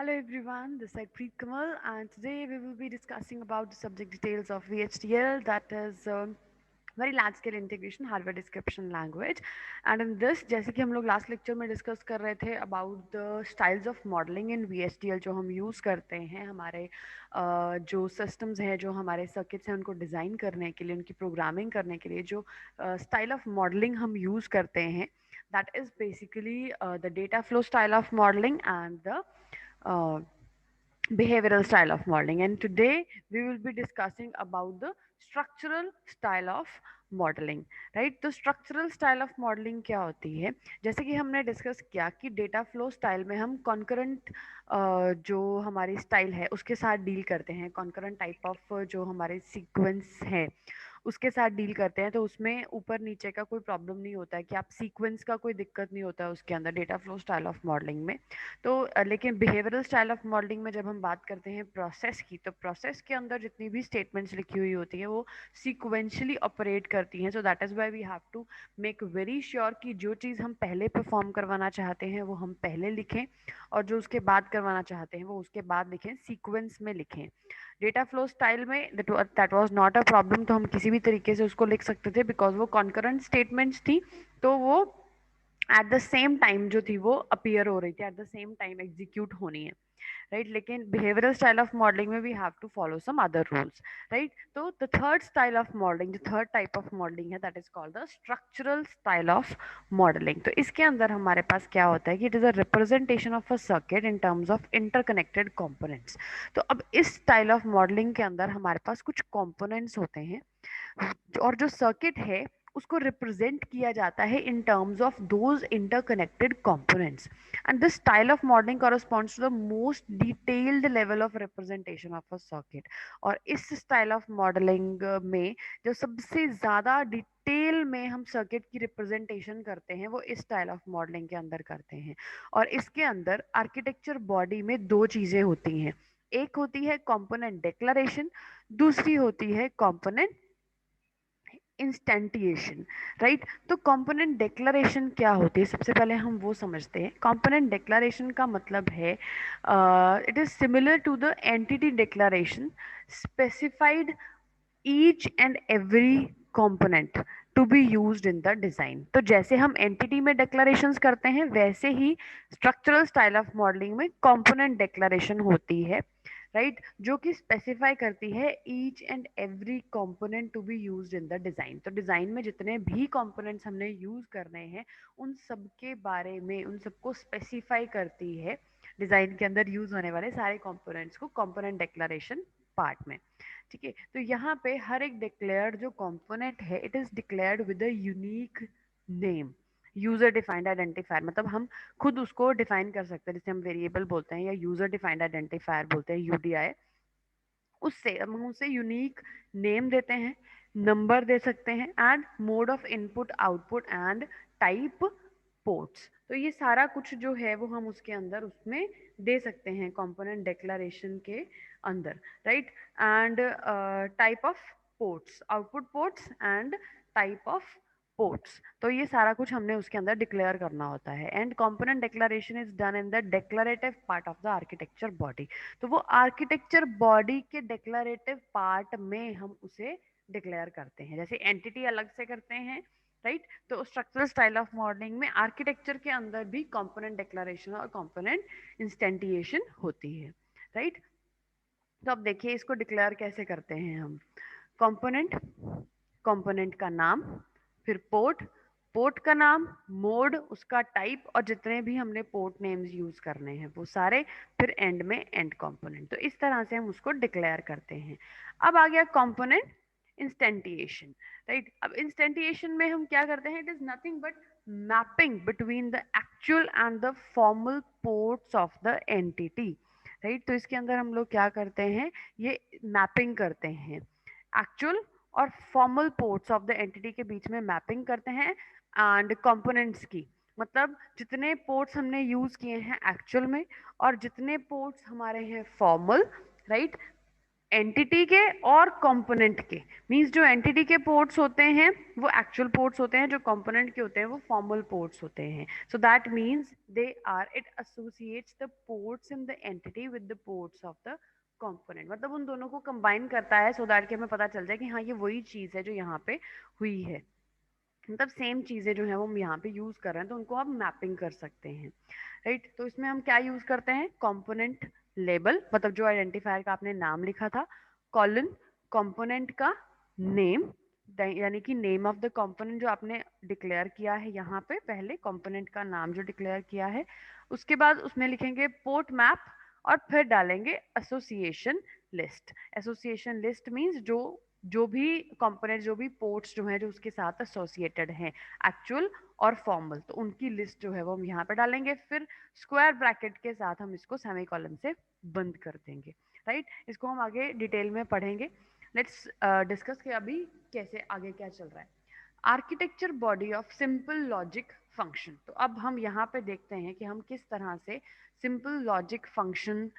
Hello everyone, this is Preet Kamal and today we will be discussing about the subject details of VHDL, that is very large scale integration hardware description language. And in this, जैसे कि हम लोग last lecture में discuss कर रहे थे about the styles of modelling in VHDL जो हम यूज़ करते हैं हमारे जो सिस्टम्स हैं, जो हमारे सर्किट्स हैं, उनको डिज़ाइन करने के लिए, उनकी प्रोग्रामिंग करने के लिए जो स्टाइल ऑफ मॉडलिंग हम यूज़ करते हैं, that is basically the data flow style of modeling and the uh, behavioral style of modeling. And today we will be discussing about the structural style of modelling, right. तो structural style of modelling क्या होती है? जैसे कि हमने discuss किया कि data flow style में हम कॉन्करेंट जो हमारी स्टाइल है उसके साथ डील करते हैं, कॉन्करेंट टाइप ऑफ जो हमारे सीक्वेंस है उसके साथ डील करते हैं। तो उसमें ऊपर नीचे का कोई प्रॉब्लम नहीं होता है कि आप सीक्वेंस का कोई दिक्कत नहीं होता है उसके अंदर data flow style of modelling में। तो लेकिन बिहेवियरल स्टाइल ऑफ मॉडलिंग में जब हम बात करते हैं प्रोसेस की, तो प्रोसेस के अंदर जितनी भी स्टेटमेंट्स लिखी हुई होती है वो सीक्वेंशियली ऑपरेट करती हैं। So that is why we have to make very sure कि जो चीज़ हम पहले परफॉर्म करवाना चाहते हैं वो हम पहले लिखें, और जो उसके बाद करवाना चाहते हैं वो उसके बाद लिखें, सीक्वेंस में लिखें। डेटा फ्लो स्टाइल में that was not a problem, तो हम किसी भी तरीके से उसको लिख सकते थे बिकॉज वो कॉन्करेंट स्टेटमेंट्स थी। तो वो एट द सेम टाइम जो थी वो अपीयर हो रही थी, at the same time execute होनी है, राइट। लेकिन बिहेवियरल स्टाइल ऑफ मॉडलिंग में we have to follow some other rules, right. तो the third style of modelling, जो थर्ड टाइप ऑफ मॉडलिंग है, that is called the structural style of modelling. तो इसके अंदर हमारे पास क्या होता है कि it is a representation of a circuit in terms of interconnected components. तो अब इस स्टाइल ऑफ मॉडलिंग के अंदर हमारे पास कुछ कंपोनेंट्स होते हैं और जो सर्किट है उसको रिप्रेजेंट किया जाता है in terms of those interconnected components. And this style of modelling corresponds to the most detailed level of representation of a circuit. और इस स्टाइल ऑफ मॉडलिंग में जो सबसे ज्यादा डिटेल में हम सर्किट की रिप्रेजेंटेशन करते हैं वो इस स्टाइल ऑफ मॉडलिंग के अंदर करते हैं। और इसके अंदर आर्किटेक्चर बॉडी में दो चीजें होती हैं, एक होती है कंपोनेंट डिक्लेरेशन, दूसरी होती है कंपोनेंट इंस्टेंटिएशन, राइट। तो कंपोनेंट डिक्लेरेशन क्या होती है, सबसे पहले हम वो समझते हैं। कंपोनेंट डिक्लेरेशन का मतलब है it is similar to the entity declaration specified each and every component to be used in the design. तो जैसे हम एंटिटी में डिक्लेरेशंस करते हैं वैसे ही स्ट्रक्चरल स्टाइल ऑफ मॉडलिंग में कंपोनेंट डिक्लेरेशन होती है, राइट, जो कि स्पेसिफाई करती है each and every component to be used in the design. तो डिजाइन में जितने भी कंपोनेंट्स हमने यूज करने हैं उन सब के बारे में, उन सबको स्पेसिफाई करती है डिजाइन के अंदर यूज होने वाले सारे कंपोनेंट्स को कंपोनेंट डिक्लेरेशन पार्ट में। ठीक है, तो यहाँ पे हर एक डिक्लेयर्ड जो कंपोनेंट है it is declared with a unique name, user defined identifier. मतलब हम खुद उसको डिफाइन कर सकते हैं, जैसे हम वेरिएबल बोलते हैं या यूजर डिफाइंड आइडेंटिफायर बोलते हैं, यूडीआई। उससे हम उसे यूनिक नेम देते हैं, नंबर दे सकते हैं, and mode of input output and type ports. तो ये सारा कुछ जो है वो हम उसके अंदर उसमें दे सकते हैं कंपोनेंट डिक्लेरेशन के अंदर, right. And type of ports, output ports and type of ports, तो ये सारा कुछ हमने उसके अंदर डिक्लेयर करना होता है। And component declaration is done in the declarative part of the architecture body. तो वो आर्किटेक्चर बॉडी के डिक्लेरेटिव पार्ट में हम उसे डिक्लेयर करते हैं, जैसे एंटिटी अलग से करते हैं, राइट। तो स्ट्रक्चरल स्टाइल ऑफ मॉडलिंग में आर्किटेक्चर के अंदर भी कंपोनेंट डिक्लेरेशन और कंपोनेंट इंस्टेंटिएशन होती है, राइट। तो अब देखिए इसको डिक्लेयर कैसे करते हैं हम। कंपोनेंट, कंपोनेंट का नाम, फिर पोर्ट, पोर्ट का नाम, मोड, उसका टाइप, और जितने भी हमने पोर्ट नेम्स यूज करने हैं वो सारे, फिर एंड में एंड कंपोनेंट। तो इस तरह से हम उसको डिक्लेयर करते हैं। अब आ गया कंपोनेंट इंस्टेंटिएशन, राइट। अब इंस्टेंटिएशन में हम क्या करते हैं, it is nothing but mapping between the actual and the formal ports of the entity, right. तो इसके अंदर हम लोग क्या करते हैं, ये मैपिंग करते हैं, एक्चुअल और formal ports of the entity के बीच में मैपिंग करते हैं, एंड कंपोनेंट्स की, मतलब जितने पोर्ट्स हमने यूज किए हैं एक्चुअल में और जितने पोर्ट्स हमारे हैं फॉर्मल, राइट, एंटिटी के और कंपोनेंट के। मींस जो एंटिटी के पोर्ट्स होते हैं वो एक्चुअल पोर्ट्स होते हैं, जो कंपोनेंट के होते हैं वो फॉर्मल पोर्ट्स होते हैं। So that means they are, it associates the ports in the entity with the ports of the component. मतलब उन दोनों को कंबाइन करता है सो दैट कि हमें पता चल जाए कि हाँ ये वही चीज़ है जो यहाँ पे हुई है। मतलब सेम चीज़ें जो है वो हम यहाँ पे यूज़ कर रहे हैं तो उनको आप मैपिंग कर सकते हैं, राइट। तो इसमें हम क्या यूज़ करते हैं, कंपोनेंट लेबल, मतलब जो आइडेंटिफायर का आपने नाम लिखा था, कॉलन कंपोनेंट का नेम, यानी कि नेम ऑफ द कंपोनेंट जो आपने डिक्लेयर किया है यहाँ पे, पहले कंपोनेंट का नाम जो डिक्लेयर किया है, उसके बाद उसमें लिखेंगे पोर्ट मैप और फिर डालेंगे association list. Association list means जो जो भी कंपोनेंट, जो भी पोर्ट्स जो हैं जो उसके साथ एसोसिएटेड हैं एक्चुअल और फॉर्मल, तो उनकी लिस्ट जो है वो हम यहाँ पे डालेंगे। फिर स्क्वायर ब्रैकेट के साथ हम इसको सेमीकोलन से बंद कर देंगे, राइट। इसको हम आगे डिटेल में पढ़ेंगे। लेट्स डिस्कस कि अभी कैसे आगे क्या चल रहा है। Architecture body of simple logic function. तो अब हम यहाँ पे देखते हैं कि हम किस तरह से सिंपल लॉजिक फंक्शन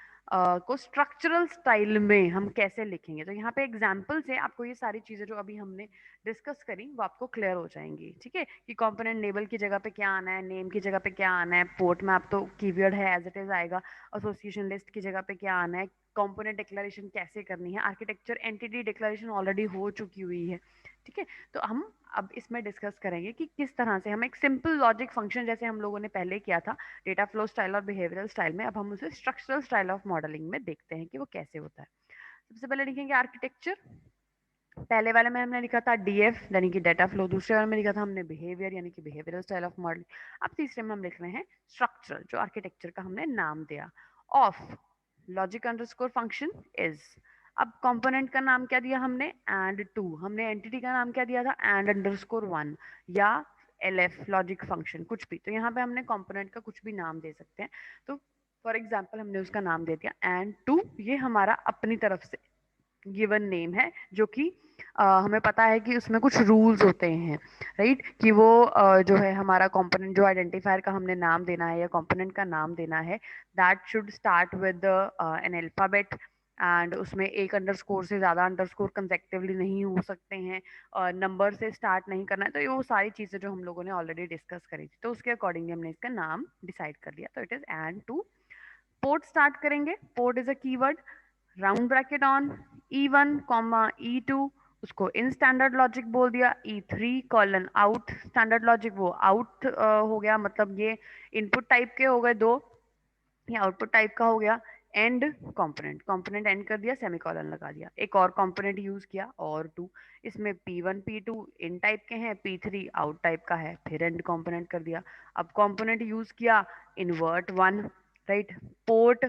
को स्ट्रक्चरल स्टाइल में हम कैसे लिखेंगे। तो यहाँ पे एग्जाम्पल से आपको ये सारी चीज़ें जो अभी हमने डिस्कस करी वो आपको क्लियर हो जाएंगी, ठीक है। कि कंपोनेंट लेबल की जगह पे क्या आना है, नेम की जगह पे क्या आना है, पोर्ट मैप तो कीवर्ड है एज इट इज आएगा, एसोसिएशन लिस्ट की जगह पे क्या आना है, कंपोनेंट डिक्लेरेशन कैसे करनी है, आर्किटेक्चर एंटिटी डिक्लेरेशन ऑलरेडी हो चुकी हुई है, ठीक है। तो हम अब इसमें डिस्कस करेंगे कि किस तरह से हम एक सिंपल लॉजिक फंक्शन, जैसे हम लोगों ने पहले किया था डेटा फ्लो स्टाइल और बिहेवियरल स्टाइल में, अब हम उसे स्ट्रक्चरल स्टाइल ऑफ मॉडलिंग में देखते हैं कि वो कैसे होता है। सबसे पहले लिखेंगे आर्किटेक्चर। पहले वाले में हमने लिखा था डीएफ यानी कि डेटा फ्लो, दूसरे वाले में लिखा था हमने बिहेवियर यानी कि बिहेवियरल स्टाइल ऑफ मॉडलिंग। अब तीसरे में हम लिख रहे हैं स्ट्रक्चरल, जो आर्किटेक्चर का हमने नाम दिया। Of logic underscore function is, अब कंपोनेंट का नाम क्या दिया हमने, एंड टू, हमने एंटिटी का नाम क्या दिया था, एंड अंडरस्कोर वन, या एलएफ लॉजिक फंक्शन, कुछ भी। तो यहाँ पे हमने कंपोनेंट का कुछ भी नाम दे सकते हैं। तो फॉर एग्जाम्पल हमने उसका नाम दे दिया एंड टू, ये हमारा अपनी तरफ से गिवन नेम है, जो कि हमें पता है कि उसमें कुछ रूल्स होते हैं, राइट। कि वो जो है हमारा कंपोनेंट, जो आइडेंटिफायर का हमने नाम देना है या कंपोनेंट का नाम देना है, that should start with an alphabet, and उसमें एक अंडरस्कोर से ज़्यादा अंडरस्कोर कंसेक्टिवली नहीं हो सकते हैं, नंबर से स्टार्ट नहीं करना है। तो ये वो सारी चीज़ें जो हम लोगों ने ऑलरेडी डिस्कस करी थी, तो उसके अकॉर्डिंगली हमने इसका नाम डिसाइड कर लिया। तो it is and two. Port start करेंगे, port is a keyword, round bracket on, E1 comma E2, उसको इन स्टैंडर्ड लॉजिक बोल दिया, E3 colon out standard logic, वो आउट हो गया, मतलब ये इनपुट टाइप के हो गए दो, ये आउटपुट टाइप का हो गया। एंड कंपोनेंट, कंपोनेंट एंड कर दिया, सेमीकोलन लगा दिया। एक और कंपोनेंट यूज किया और टू, इसमें P1 P2 इन टाइप के हैं, P3 आउट टाइप का है, फिर एंड कंपोनेंट कर दिया। अब कंपोनेंट यूज किया invert one, right, port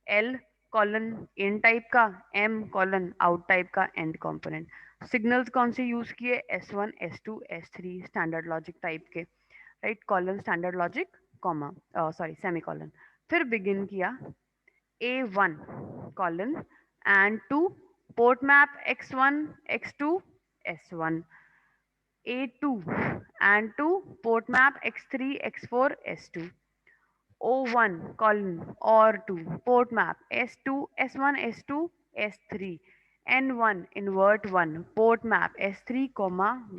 L colon in type का, M कॉलन आउट टाइप का, एंड कंपोनेंट। सिग्नल्स कौन से यूज किए, S1 S2 S3 standard logic type के, right, colon standard logic comma sorry semicolon. फिर begin किया A1 colon and two, port map X1 X2 S1, A2 and 2, port map X3 X4 S2, O1 colon or 2, port map S2 S1 S2 S3, N1 invert 1, port map S3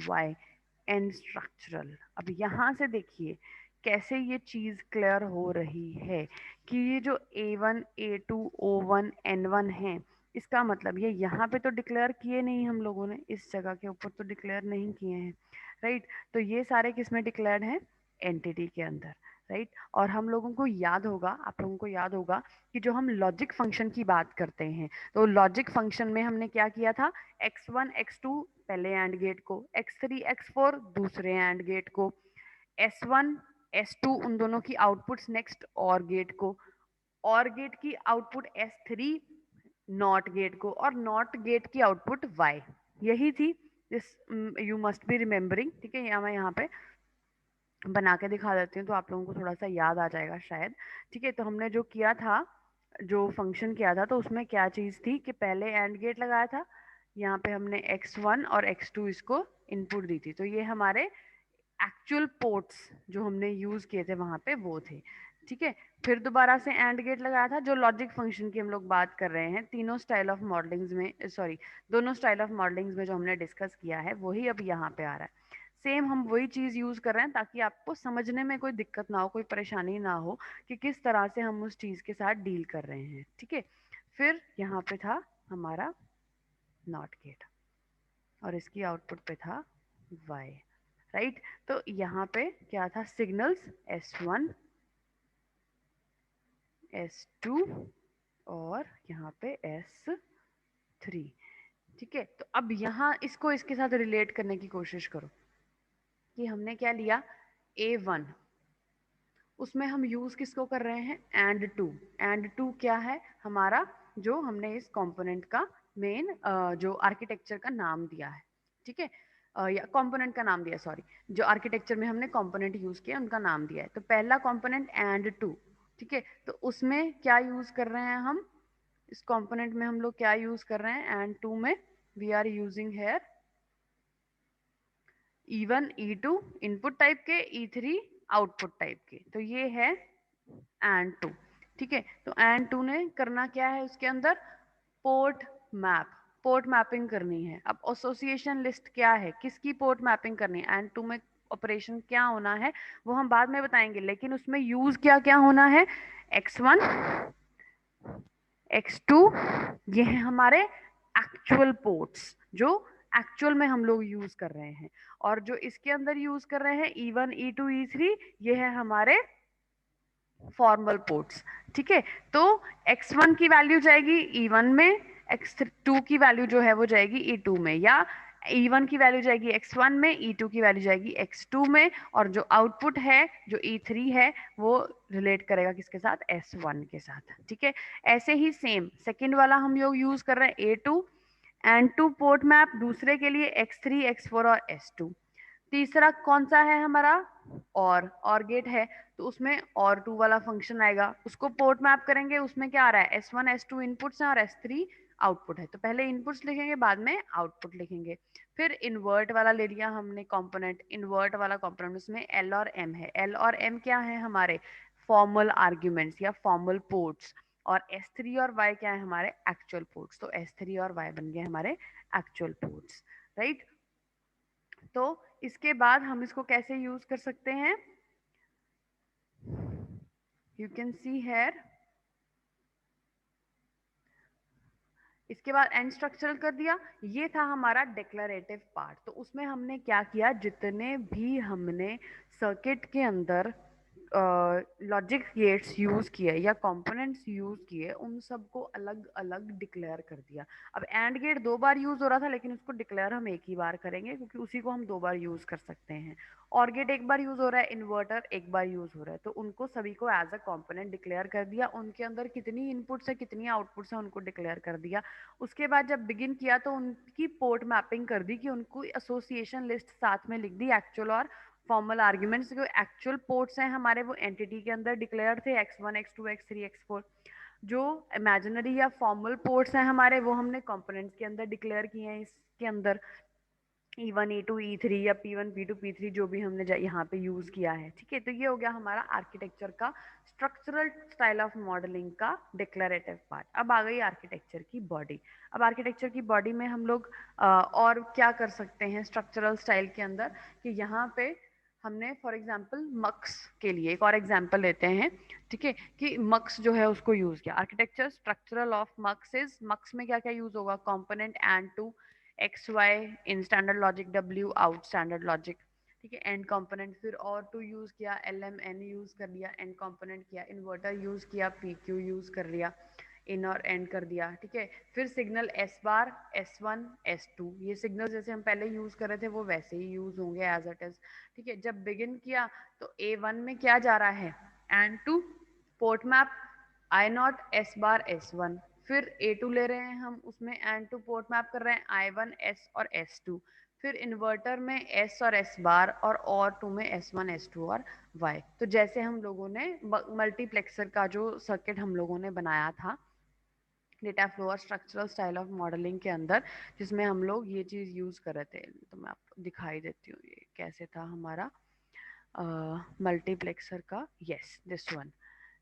Y, and structural. अब यहाँ से देखिए कैसे ये चीज clear हो रही है कि ये जो A1 A2 O1 N1 है, इसका मतलब ये यहाँ पे तो डिक्लेयर किए नहीं हम लोगों ने, इस जगह के ऊपर तो डिक्लेयर नहीं किए हैं, राइट। तो ये सारे किस में डिक्लेयर्ड हैं, एंटिटी के अंदर, राइट। और हम लोगों को याद होगा, आप लोगों को याद होगा कि जो हम लॉजिक फंक्शन की बात करते हैं, तो लॉजिक फंक्शन में हमने क्या किया था, X1 X2 पहले एंड गेट को, X3 X4 दूसरे एंड गेट को, S1 S2 उन दोनों की आउटपुट्स नेक्स्ट और गेट को, और गेट की आउटपुट S3 नॉट गेट को, और नॉट गेट की आउटपुट Y। यही थी, this you must be remembering, ठीक है। मैं यहाँ पे बना के दिखा देती हूँ तो आप लोगों को थोड़ा सा याद आ जाएगा शायद, ठीक है। तो हमने जो किया था, जो फंक्शन किया था, तो उसमें क्या चीज़ थी कि पहले एंड गेट लगाया था, यहाँ पे हमने X1 और X2 इसको इनपुट दी थी, तो ये हमारे एक्चुअल पोर्ट्स जो हमने यूज़ किए थे वहाँ पे वो थे। ठीक है। फिर दोबारा से एंड गेट लगाया था, जो लॉजिक फंक्शन की हम लोग बात कर रहे हैं तीनों स्टाइल ऑफ मॉडलिंग्स में, सॉरी दोनों स्टाइल ऑफ मॉडलिंग्स में जो हमने डिस्कस किया है वही अब यहाँ पे आ रहा है। सेम हम वही चीज यूज कर रहे हैं ताकि आपको समझने में कोई दिक्कत ना हो, कोई परेशानी ना हो कि किस तरह से हम उस चीज के साथ डील कर रहे हैं। ठीक है। फिर यहाँ पे था हमारा नॉट गेट और इसकी आउटपुट पे था y, राइट। तो यहाँ पे क्या था, सिग्नल्स S1 S2 और यहाँ पे S3। ठीक है। तो अब यहाँ इसको इसके साथ रिलेट करने की कोशिश करो कि हमने क्या लिया, A1, उसमें हम यूज किसको कर रहे हैं, एंड टू। एंड टू क्या है हमारा, जो हमने इस कंपोनेंट का मेन जो आर्किटेक्चर का नाम दिया है। ठीक है। या कंपोनेंट का नाम दिया, सॉरी, जो आर्किटेक्चर में हमने कंपोनेंट यूज किया उनका नाम दिया है। तो पहला कंपोनेंट एंड टू। ठीक है। तो उसमें क्या यूज कर रहे हैं हम, इस कंपोनेंट में हम लोग क्या यूज कर रहे हैं, एंड टू में we are using here E1 E2 input type के, E3 आउटपुट टाइप के। तो ये है एंड टू। ठीक है। तो एंड टू ने करना क्या है, उसके अंदर पोर्ट मैप, पोर्ट मैपिंग करनी है। अब एसोसिएशन लिस्ट क्या है, किसकी पोर्ट मैपिंग करनी है, एंड टू में ऑपरेशन क्या होना है वो हम बाद में बताएंगे, लेकिन उसमें यूज क्या क्या होना है, X1 X2, ये है हमारे एक्चुअल पोर्ट्स जो एक्चुअल में हम लोग यूज कर रहे हैं। और जो इसके अंदर यूज कर रहे हैं E1 E2 E3, ये है हमारे फॉर्मल पोर्ट्स। ठीक है। तो X1 की वैल्यू जाएगी E1 में, X2 की वैल्यू जो है वो जाएगी E2 में, या E1 की वैल्यू जाएगी X1 में, E2 की वैल्यू जाएगी X2 में, और जो आउटपुट है जो E3 है वो रिलेट करेगा किसके साथ, S1 के साथ। ठीक है। ऐसे ही सेम सेकेंड वाला हम लोग यूज कर रहे हैं A2 and two port map, दूसरे के लिए X3 X4 और S2। तीसरा कौन सा है हमारा, और गेट है, तो उसमें और टू वाला फंक्शन आएगा, उसको पोर्ट मैप करेंगे। उसमें क्या आ रहा है, S1 S2 इनपुट्स हैं और S3 आउटपुट है। तो पहले इनपुट्स लिखेंगे, बाद में आउटपुट लिखेंगे। फिर इन्वर्ट वाला ले लिया हमने कंपोनेंट, इन्वर्ट वाला कंपोनेंट, उसमें L और M है। L और M क्या है हमारे फॉर्मल आर्ग्यूमेंट्स या फॉर्मल पोर्ट्स, और S3 और Y क्या है हमारे एक्चुअल पोर्ट्स। तो S3 और Y बन गए हमारे एक्चुअल पोर्ट्स, राइट। तो इसके बाद हम इसको कैसे यूज कर सकते हैं, यू कैन सी हेयर। इसके बाद एंड स्ट्रक्चरल कर दिया, ये था हमारा डिक्लेरेटिव पार्ट। तो उसमें हमने क्या किया, जितने भी हमने सर्किट के अंदर लॉजिक गेट्स यूज किए या कंपोनेंट्स यूज किए, उन सबको अलग अलग डिक्लेयर कर दिया। अब एंड गेट 2 बार यूज हो रहा था, लेकिन उसको डिक्लेयर हम एक ही बार करेंगे क्योंकि उसी को हम 2 बार यूज कर सकते हैं। और गेट एक बार यूज हो रहा है, इन्वर्टर एक बार यूज हो रहा है, तो उनको सभी को एज अ कंपोनेंट डिक्लेयर कर दिया। उनके अंदर कितनी इनपुट्स है कितनी आउटपुट्स है उनको डिक्लेयर कर दिया। उसके बाद जब बिगिन किया तो उनकी पोर्ट मैपिंग कर दी, कि उनको एसोसिएशन लिस्ट साथ में लिख दी, एक्चुअल और फॉर्मल आर्ग्यूमेंट्स जो एक्चुअल पोर्ट्स हैं हमारे वो एंटिटी के अंदर डिक्लेयर थे, X1 X2 X3 X4। जो इमेजिनरी या फॉर्मल पोर्ट्स हैं हमारे वो हमने कंपोनेंट्स के अंदर डिक्लेयर किए हैं इसके अंदर, E1 E2 E3 या P1 P2 P3 जो भी हमने यहाँ पे यूज किया है। ठीक है। तो ये हो गया हमारा आर्किटेक्चर का स्ट्रक्चरल स्टाइल ऑफ मॉडलिंग का डिक्लेरेटिव पार्ट। अब आ गई आर्किटेक्चर की बॉडी। अब आर्किटेक्चर की बॉडी में हम लोग और क्या कर सकते हैं स्ट्रक्चरल स्टाइल के अंदर, कि यहाँ पे हमने फॉर एग्जाम्पल मक्स के लिए एक और एग्जाम्पल लेते हैं। ठीक है। कि मक्स जो है उसको यूज किया, architecture structural of mux is, mux में क्या क्या यूज होगा, component and two, XY in standard logic, W out standard logic. ठीक है। एंड कंपोनेंट, फिर और टू यूज किया, LM N यूज कर लिया, एंड कंपोनेंट किया, इन्वर्टर यूज किया, PQ यूज कर लिया, इन और एंड कर दिया। ठीक है। फिर सिग्नल S बार, S1 S2, ये सिग्नल जैसे हम पहले यूज कर रहे थे वो वैसे ही यूज होंगे एज इट इज। ठीक है। जब बिगिन किया तो A1 में क्या जा रहा है, and two port map I0 S bar S1। फिर A2 ले रहे हैं हम, उसमें एंड टू पोर्ट मैप कर रहे हैं I1 S और S2। फिर इन्वर्टर में S और S बार, और टू में S1 S2 और Y। तो जैसे हम लोगों ने मल्टीप्लेक्सर का जो सर्किट हम लोगों ने बनाया था डेटा फ्लो और स्ट्रक्चरल स्टाइल ऑफ मॉडलिंग के अंदर, जिसमें हम लोग ये चीज यूज कर रहे थे, तो मैं आपको दिखाई देती हूँ ये कैसे था हमारा मल्टीप्लेक्सर का, यस दिस वन।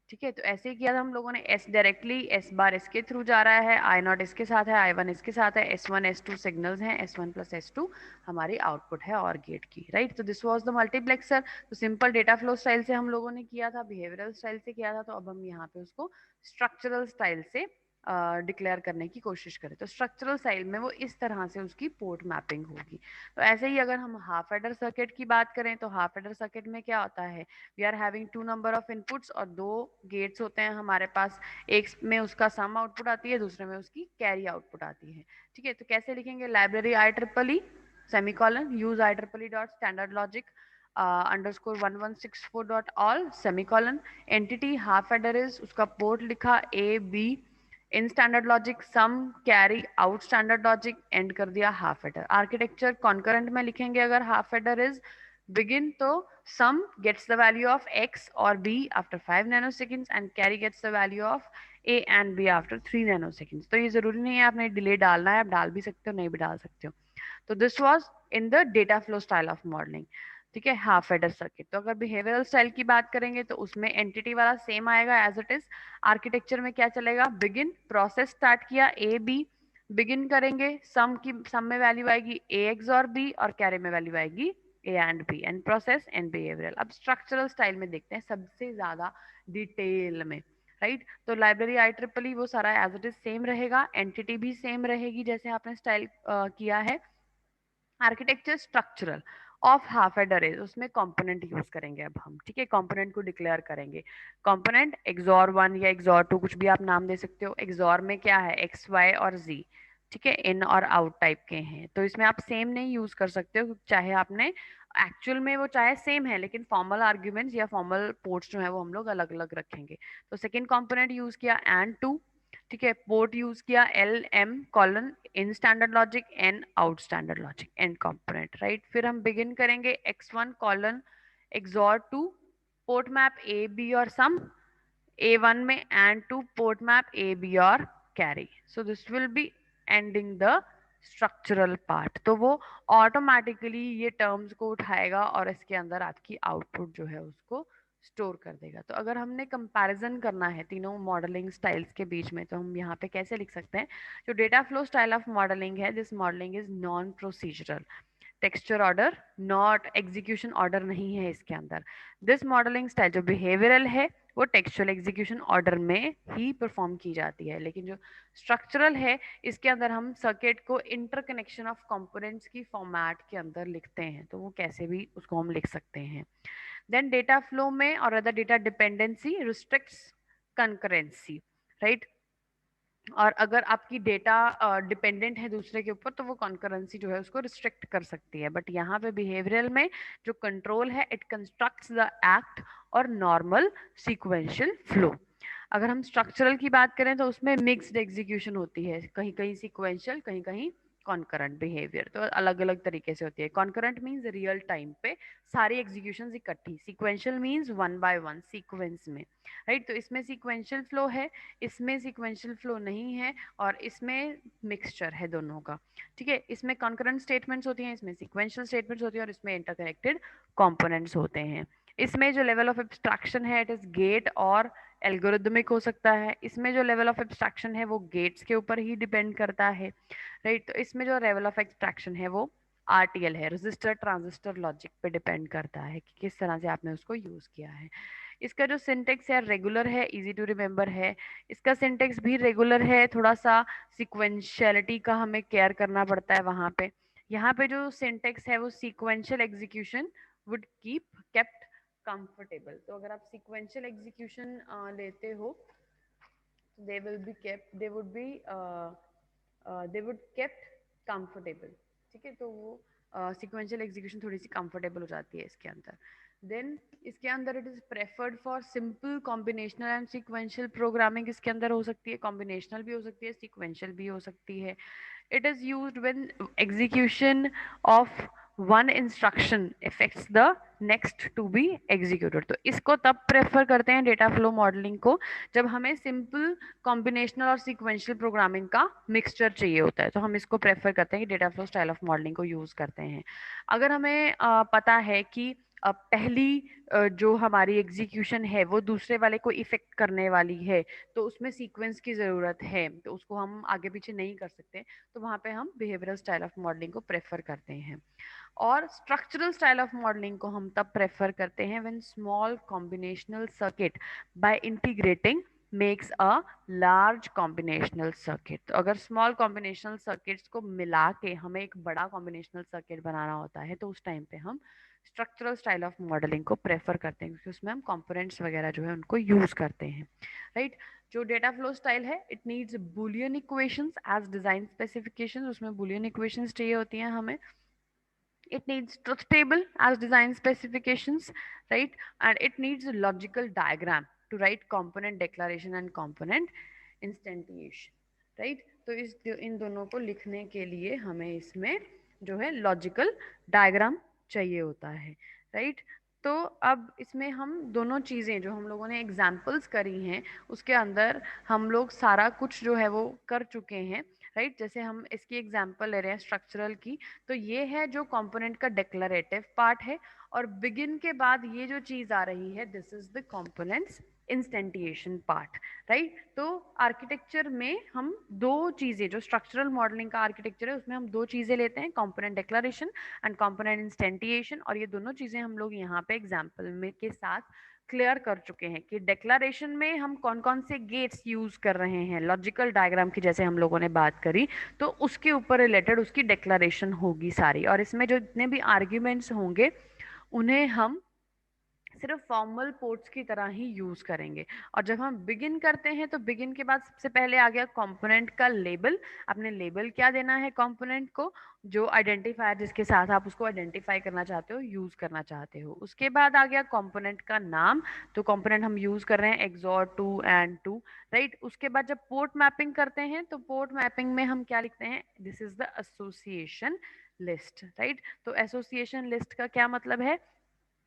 ठीक है, तो ऐसे ही किया था हम लोगों ने। एस डायरेक्टली एस बार इसके थ्रू जा रहा है, आई नॉट इसके साथ है, आई वन इसके साथ है, S one S two signals हैं, S one plus S two हमारी आउटपुट है और गेट की, राइट। तो दिस वाज द मल्टीप्लेक्सर। तो सिंपल डेटा फ्लो स्टाइल से हम लोगों ने किया था, बिहेवियरल स्टाइल से किया था, तो अब हम यहाँ पे उसको स्ट्रक्चरल स्टाइल से डिक्लेयर करने की कोशिश करें। तो स्ट्रक्चरल स्टाइल में वो इस तरह से उसकी पोर्ट मैपिंग होगी। तो ऐसे ही अगर हम हाफ एडर सर्किट की बात करें, तो हाफ एडर सर्किट में क्या होता है, we are having two number of inputs और दो गेट्स होते हैं हमारे पास। एक में उसका सम आउटपुट आती है, दूसरे में उसकी कैरी आउटपुट आती है। ठीक है, तो कैसे लिखेंगे, library I triple E semicolon use I triple E dot standard logic underscore 1164 dot all semicolon entity half adder is, उसका पोर्ट लिखा A B in standard logic sum carry out standard logic end कर दिया half adder. Architecture concurrent में लिखेंगे अगर half adder is begin तो sum gets the value of x or b after 5 nanoseconds and carry gets the value of a and b after 3 nanoseconds। तो ये जरूरी नहीं है आपने डिले डालना है, आप डाल भी सकते हो, नहीं भी डाल सकते हो। तो this was in the data flow style of modelling. ठीक है, हाफ एडर सर्किट। तो अगर बिहेवियरल स्टाइल की बात करेंगे तो उसमें एंटिटी वाला सेम आएगा एज इट इज। आर्किटेक्चर में क्या चलेगा, बिगिन प्रोसेस स्टार्ट किया ए बी, बिगिन करेंगे, सम में वैल्यू आएगी ए एक्स और बी और कैरी में वैल्यू आएगी A and B, end process end behavioural. अब स्ट्रक्चरल स्टाइल में देखते हैं सबसे ज्यादा डिटेल में, राइट। तो लाइब्रेरी आई ट्रिपल ई वो सारा एज इट इज सेम रहेगा, एंटिटी भी सेम रहेगी जैसे आपने स्टाइल किया है। Architecture structural of half adder is, उसमें कंपोनेंट यूज करेंगे अब हम। ठीक है, कंपोनेंट को डिक्लेयर करेंगे। कंपोनेंट एक्सॉर वन या एक्सॉर टू कुछ भी आप नाम दे सकते हो। एक्सॉर में क्या है, एक्स वाई और जी, ठीक है, इन और आउट टाइप के हैं। तो इसमें आप सेम नहीं यूज कर सकते हो, चाहे आपने एक्चुअल में वो चाहे सेम है, लेकिन फॉर्मल आर्ग्यूमेंट्स या फॉर्मल पोर्ट्स जो है वो हम लोग अलग अलग रखेंगे। तो सेकेंड कंपोनेंट यूज किया एंड टू, ठीक है, पोर्ट यूज किया L M colon in standard logic N out standard logic end component, right. फिर हम बिगिन करेंगे X one colon xor two port map A B और सम, ए वन में and two port map A B और carry. So this will be ending the structural part. तो वो automatically ये terms को उठाएगा और इसके अंदर आपकी आउटपुट जो है उसको स्टोर कर देगा। तो अगर हमने कंपैरिजन करना है तीनों मॉडलिंग स्टाइल्स के बीच में, तो हम यहाँ पे कैसे लिख सकते हैं, जो data flow style of modelling है, this modelling is non procedural, texture order not execution order नहीं है इसके अंदर। दिस मॉडलिंग स्टाइल जो बिहेवियरल है वो टेक्सचुअल एग्जीक्यूशन ऑर्डर में ही परफॉर्म की जाती है, लेकिन जो स्ट्रक्चरल है इसके अंदर हम सर्किट को इंटरकनेक्शन ऑफ कंपोनेंट्स की फॉर्मेट के अंदर लिखते हैं, तो वो कैसे भी उसको हम लिख सकते हैं। देन डेटा फ्लो में और other data dependency restricts concurrency, right. और अगर आपकी डेटा डिपेंडेंट है दूसरे के ऊपर तो वो कॉन्करेंसी जो है उसको रिस्ट्रिक्ट कर सकती है। बट यहाँ पे बिहेवियरल में जो कंट्रोल है, इट कंस्ट्रक्ट्स द एक्ट और नॉर्मल सीक्वेंशियल फ्लो। अगर हम स्ट्रक्चरल की बात करें तो उसमें मिक्स्ड एग्जीक्यूशन होती है, कहीं कहीं सीक्वेंशियल, कहीं कहीं कॉन्करेंट बिहेवियर, तो अलग अलग तरीके से होती है। कॉन्करेंट मीन्स रियल टाइम पे सारी एग्जीक्यूशन इकट्ठी, sequential means one by one sequence में, राइट। तो इसमें सीक्वेंशियल फ्लो है, इसमें सीक्वेंशियल फ्लो नहीं है, और इसमें मिक्सचर है दोनों का। ठीक है, इसमें कॉन्करेंट स्टेटमेंट्स होती हैं, इसमें सीक्वेंशियल स्टेटमेंट्स होती हैं, और इसमें इंटरकनेक्टेड कंपोनेंट्स होते हैं। इसमें जो लेवल ऑफ एब्स्ट्रैक्शन है इट इज गेट और एल्गोरिदमिक हो सकता है। इसमें जो लेवल ऑफ एब्स्ट्रैक्शन है वो गेट्स के ऊपर ही डिपेंड करता है, राइट। तो इसमें जो लेवल ऑफ एब्स्ट्रैक्शन है वो आरटीएल है, रजिस्टर ट्रांजिस्टर लॉजिक पे डिपेंड करता है कि किस तरह से आपने उसको यूज किया है। इसका जो सिंटेक्स है रेगुलर है, इजी टू रिमेम्बर है। इसका सिंटेक्स भी रेगुलर है, थोड़ा सा सिक्वेंशियलिटी का हमें केयर करना पड़ता है वहां पे। यहाँ पे जो सिंटेक्स है वो sequential execution would keep kept comfortable. तो अगर आप सीक्वेंशियल एग्जीक्यूशन लेते हो they will be kept, they would be they would kept comfortable. ठीक है, तो वो सीक्वेंशियल एग्जीक्यूशन थोड़ी सी कंफर्टेबल हो जाती है इसके अंदर। देन इसके अंदर it is preferred for simple combinational and sequential programming इसके अंदर हो सकती है, कॉम्बिनेशनल भी हो सकती है, सीक्वेंशियल भी हो सकती है। it is used when execution of one instruction affects the next to be executed। तो इसको तब प्रेफर करते हैं डेटा फ्लो मॉडलिंग को जब हमें सिंपल कॉम्बिनेशनल और सीक्वेंशियल प्रोग्रामिंग का मिक्सचर चाहिए होता है, तो हम इसको प्रेफर करते हैं कि data flow style of modelling को यूज करते हैं। अगर हमें पता है कि पहली जो हमारी एग्जीक्यूशन है वो दूसरे वाले को इफेक्ट करने वाली है, तो उसमें सीक्वेंस की ज़रूरत है, तो उसको हम आगे पीछे नहीं कर सकते, तो वहाँ पे हम बिहेवियरल स्टाइल ऑफ मॉडलिंग को प्रेफर करते हैं। और स्ट्रक्चरल स्टाइल ऑफ मॉडलिंग को हम तब प्रेफर करते हैं when small combinational circuit by integrating makes a large combinational circuit. तो अगर स्मॉल कॉम्बिनेशनल सर्किट्स को मिला के हमें एक बड़ा कॉम्बिनेशनल सर्किट बनाना होता है, तो उस टाइम पे हम स्ट्रक्चरल स्टाइल ऑफ मॉडलिंग को प्रेफर करते हैं, क्योंकि उसमें हम कंपोनेंट्स वगैरह जो है उनको यूज करते हैं, राइट। जो डेटा फ्लो स्टाइल है, it needs Boolean equations as design specifications, उसमें बुलियन इक्वेशंस चाहिए होती हैं हमें। It needs truth table as design specifications, right? And it needs a logical diagram to write component declaration and component instantiation, right? तो इस इन दोनों को लिखने के लिए हमें इसमें जो है लॉजिकल डायग्राम चाहिए होता है, राइट। तो अब इसमें हम दोनों चीज़ें जो हम लोगों ने एग्जाम्पल्स करी हैं उसके अंदर हम लोग सारा कुछ जो है वो कर चुके हैं, राइट। जैसे हम इसकी एग्जाम्पल ले रहे हैं स्ट्रक्चरल की, तो ये है जो कंपोनेंट का डिक्लेरेटिव पार्ट है, और बिगिन के बाद ये जो चीज आ रही है, this is the components instantiation part, right. तो आर्किटेक्चर में हम दो चीजें, जो स्ट्रक्चरल मॉडलिंग का आर्किटेक्चर है उसमें हम दो चीजें लेते हैं, कंपोनेंट डिक्लेरेशन एंड कंपोनेंट इंस्टेंटिएशन, और ये दोनों चीजें हम लोग यहाँ पे एग्जाम्पल में के साथ क्लियर कर चुके हैं कि डिक्लेरेशन में हम कौन कौन से गेट्स यूज कर रहे हैं, लॉजिकल डायग्राम की जैसे हम लोगों ने बात करी, तो उसके ऊपर रिलेटेड उसकी डिक्लेरेशन होगी सारी, और इसमें जो जितने भी आर्ग्यूमेंट्स होंगे उन्हें हम सिर्फ फॉर्मल पोर्ट्स की तरह ही यूज करेंगे। और जब हम बिगिन करते हैं तो बिगिन के बाद सबसे पहले आ गया कंपोनेंट का लेबल, आपने लेबल क्या देना है कंपोनेंट को, जो आइडेंटिफायर जिसके साथ आप उसको आइडेंटिफाई करना चाहते हो, यूज करना चाहते हो। उसके बाद आ गया कंपोनेंट का नाम, तो कंपोनेंट हम यूज कर रहे हैं एक्सॉर 2 एंड 2, राइट। उसके बाद जब पोर्ट मैपिंग करते हैं तो पोर्ट मैपिंग में हम क्या लिखते हैं, this is the association list, right. तो एसोसिएशन लिस्ट का क्या मतलब है,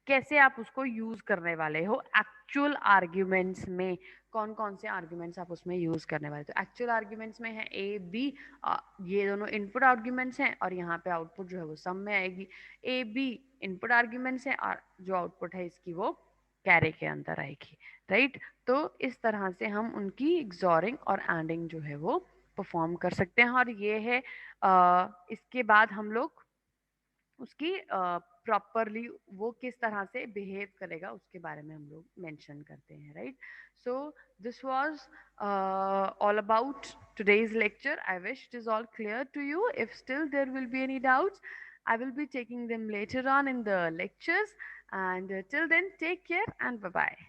कैसे आप उसको यूज करने वाले हो एक्चुअल आर्ग्यूमेंट्स में, कौन कौन से आर्ग्यूमेंट्स आप उसमें यूज करने वाले। तो एक्चुअल आर्ग्यूमेंट्स में है ए बी, ये दोनों इनपुट आर्ग्यूमेंट्स हैं, और यहाँ पे आउटपुट जो है वो सम में आएगी। ए बी इनपुट आर्ग्यूमेंट्स हैं और जो आउटपुट है इसकी वो कैरे के अंदर आएगी, राइट। तो इस तरह से हम उनकी एक्सॉरिंग और एंडिंग जो है वो परफॉर्म कर सकते हैं, और ये है इसके बाद हम लोग उसकी प्रॉपरली वो किस तरह से बिहेव करेगा उसके बारे में हम लोग मेंशन करते हैं, right. So this was all about today's lecture. I wish it is all clear to you. If still there will be any doubts, I will be taking them later on in the lectures, and till then take care and bye bye.